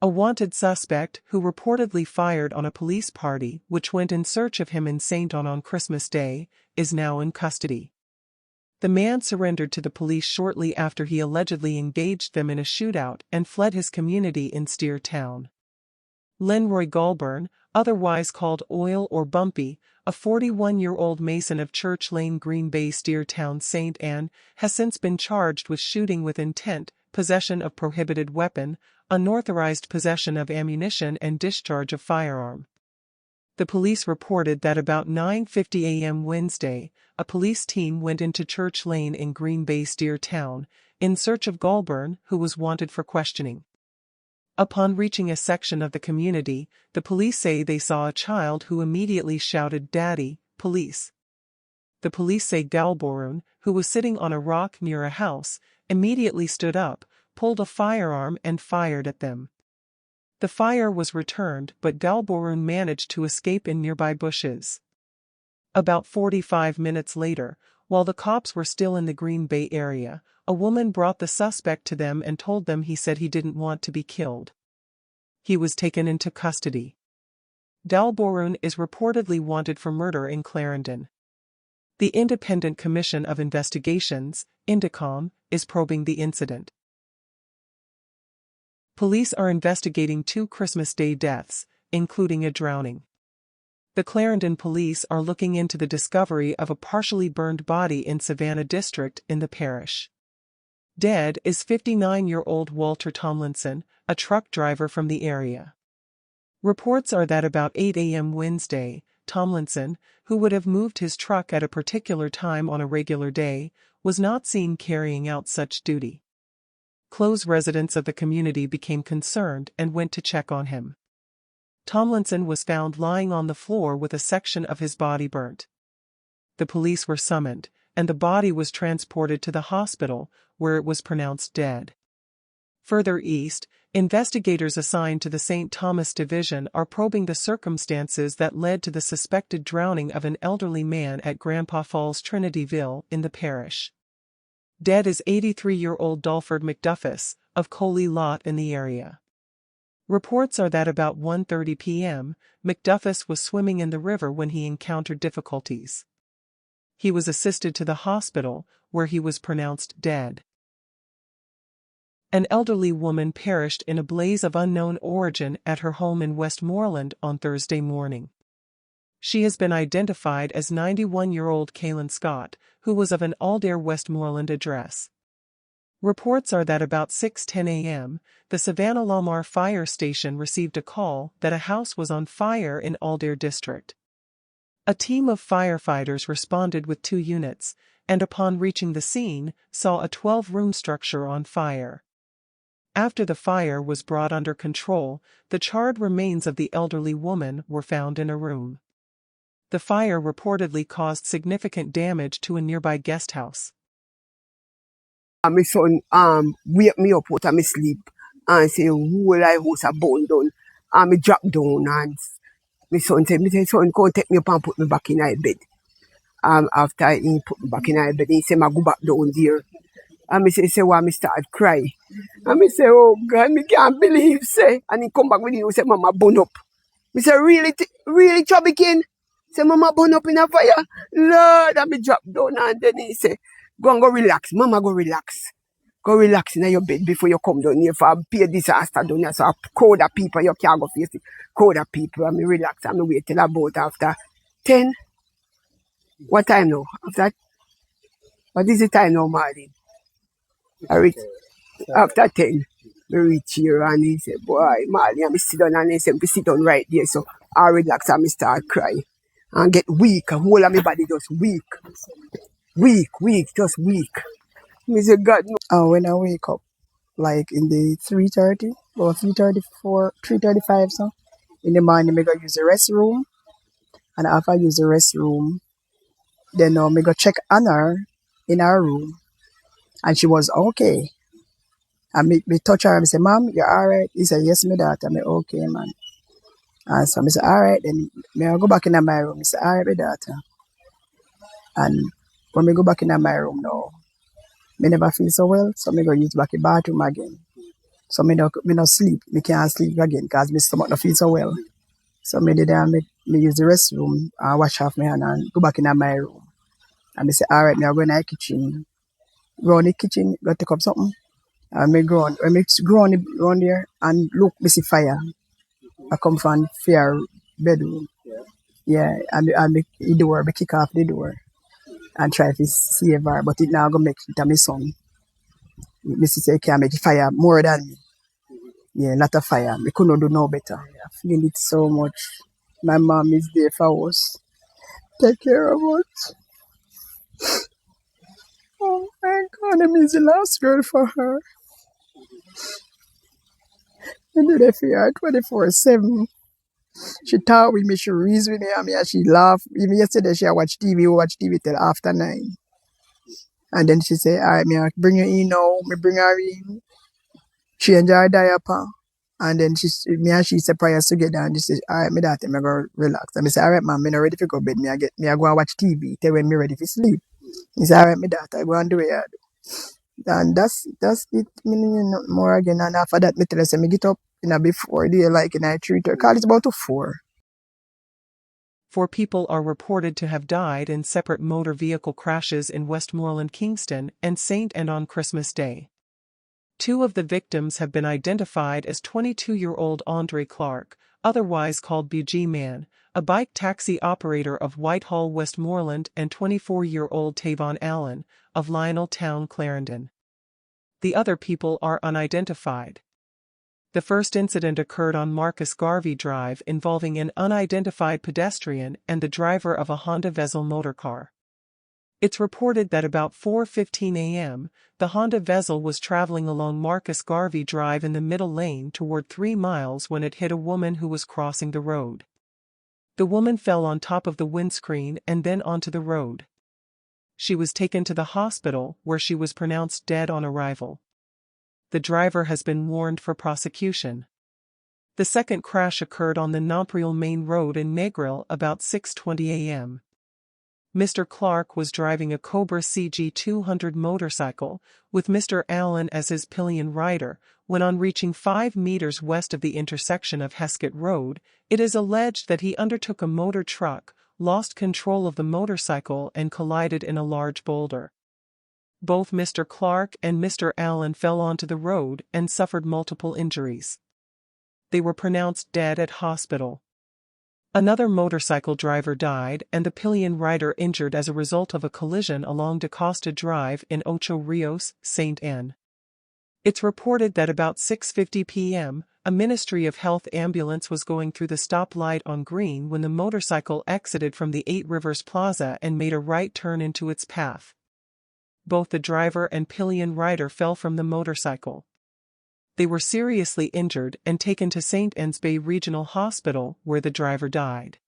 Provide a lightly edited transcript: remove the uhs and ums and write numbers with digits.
A wanted suspect who reportedly fired on a police party which went in search of him in Saint Ann on Christmas Day, is now in custody. The man surrendered to the police shortly after he allegedly engaged them in a shootout and fled his community in Steer Town. Lenroy Goulburn, otherwise called Oil or Bumpy, a 41-year-old mason of Church Lane, Green Bay, Steer Town, Saint Ann, has since been charged with shooting with intent, possession of prohibited weapon, unauthorized possession of ammunition and discharge of firearm. The police reported that about 9:50 a.m. Wednesday, a police team went into Church Lane in Green Bay, Steer Town, in search of Goulburn, who was wanted for questioning. Upon reaching a section of the community, the police say they saw a child who immediately shouted, "Daddy, police." The police say Goulburn, who was sitting on a rock near a house, immediately stood up, pulled a firearm and fired at them. The fire was returned, but Goulburn managed to escape in nearby bushes. About 45 minutes later, while the cops were still in the Green Bay area, a woman brought the suspect to them and told them he said he didn't want to be killed. He was taken into custody. Goulburn is reportedly wanted for murder in Clarendon. The Independent Commission of Investigations, INDECOM, is probing the incident. Police are investigating 2 Christmas Day deaths, including a drowning. The Clarendon police are looking into the discovery of a partially burned body in Savannah District in the parish. Dead is 59-year-old Walter Tomlinson, a truck driver from the area. Reports are that about 8 a.m. Wednesday, Tomlinson, who would have moved his truck at a particular time on a regular day, was not seen carrying out such duty. Close residents of the community became concerned and went to check on him. Tomlinson was found lying on the floor with a section of his body burnt. The police were summoned, and the body was transported to the hospital, where it was pronounced dead. Further east, investigators assigned to the St. Thomas Division are probing the circumstances that led to the suspected drowning of an elderly man at Grandpa Falls Trinityville in the parish. Dead is 83-year-old Dolford McDuffus, of Coley Lot in the area. Reports are that about 1:30 p.m., McDuffus was swimming in the river when he encountered difficulties. He was assisted to the hospital, where he was pronounced dead. An elderly woman perished in a blaze of unknown origin at her home in Westmoreland on Thursday morning. She has been identified as 91-year-old Kaylin Scott, who was of an Alder, Westmoreland address. Reports are that about 6:10 a.m., the Savannah Lamar Fire Station received a call that a house was on fire in Alder District. A team of firefighters responded with 2 units, and upon reaching the scene, saw a 12-room structure on fire. After the fire was brought under control, the charred remains of the elderly woman were found in a room. The fire reportedly caused significant damage to a nearby guest house. My son wake me up out of my sleep and say, whole I house a bone down. And me drop down and my son said, son, come take me up and put me back in my bed. After he put me back in my bed, he said, I go back down there. And me say, why me start cry. And me say, oh God, me can't believe, say. And he come back with you, say, Mama, burn up. Me say, really, really, Chobikin? Say, Mama, burn up in a fire. Lord, and me drop down and then he say, go and go relax. Mama, go relax. Go relax in your bed before you come down here for a big disaster down here. So a crowd of people, you can't go face it. Crowd of people, and me relax and me wait till about after 10. What time now? What is the time now, Marlene? I reach, after 10, we reach here and he said, boy, Marlene, and me sit down and he said, we sit down right there. So I relax and me start crying and get weak. And whole of my body just weak. Weak, just weak. Me say, God, no. When I wake up, like in the 3:30 or 3:34, 3:35, so in the morning, I go use the restroom. And after I use the restroom, then I go check on her in her room. And she was okay. And me touch her and say, Mom, you're all right? He said, yes, my daughter. Me okay, man. And so I say, all right, then I go back in my room. I say, all right, my daughter. And when I go back in my room now, I never feel so well, so I go use back the bathroom again. So me no sleep. Me can't sleep again because my stomach no feel so well. So me did me use the restroom and wash off my hand and go back in my room. And me say, all right, me I go in the kitchen. Go in the kitchen, go take up something. And me go on, when me go on there and look, me see fire. I come from fear bedroom. Yeah, and the door, me kick off the door and try to save her, but it now go make it to my son. Me see say, can make fire more than me. Yeah, lot of fire. Me couldn't do no better. I feel it so much. My mom is there for us. Take care of us. Oh my God, I'm the last girl for her. I do that for her 24/7. She talk with me, she reason with me, and she laugh. Even yesterday, she watch TV till after 9. And then she say, all right, me I bring her in now. Me bring her in. She enjoy her diaper. And then me and she say prayers together, and she say, all right, me daughter, me go relax. And I say, all right, mom, me not ready to go bed. Me I go and watch TV till when me ready to sleep. He say, all right, me daughter, go and do it. And that's it. Me no more again. And after that, me tell her, say, me get up before day, like I treat her. Call it's about to 4. 4 people are reported to have died in separate motor vehicle crashes in Westmoreland, Kingston, and St. Anne on Christmas Day. 2 of the victims have been identified as 22-year-old Andre Clark, otherwise called BG Man, a bike taxi operator of Whitehall, Westmoreland, and 24-year-old Tavon Allen, of Lioneltown, Clarendon. The other people are unidentified. The first incident occurred on Marcus Garvey Drive involving an unidentified pedestrian and the driver of a Honda Vezel motorcar. It's reported that about 4:15 a.m., the Honda Vezel was traveling along Marcus Garvey Drive in the middle lane toward 3 miles when it hit a woman who was crossing the road. The woman fell on top of the windscreen and then onto the road. She was taken to the hospital, where she was pronounced dead on arrival. The driver has been warned for prosecution. The second crash occurred on the Montreal Main Road in Negril about 6:20 a.m. Mr. Clark was driving a Cobra CG 200 motorcycle, with Mr. Allen as his pillion rider, when on reaching 5 meters west of the intersection of Heskett Road, it is alleged that he undertook a motor truck, lost control of the motorcycle and collided in a large boulder. Both Mr. Clark and Mr. Allen fell onto the road and suffered multiple injuries. They were pronounced dead at hospital. Another motorcycle driver died and the pillion rider injured as a result of a collision along DaCosta Drive in Ocho Rios, St. Anne. It's reported that about 6:50 p.m., a Ministry of Health ambulance was going through the stoplight on green when the motorcycle exited from the 8 Rivers Plaza and made a right turn into its path. Both the driver and pillion rider fell from the motorcycle. They were seriously injured and taken to St. Anne's Bay Regional Hospital, where the driver died.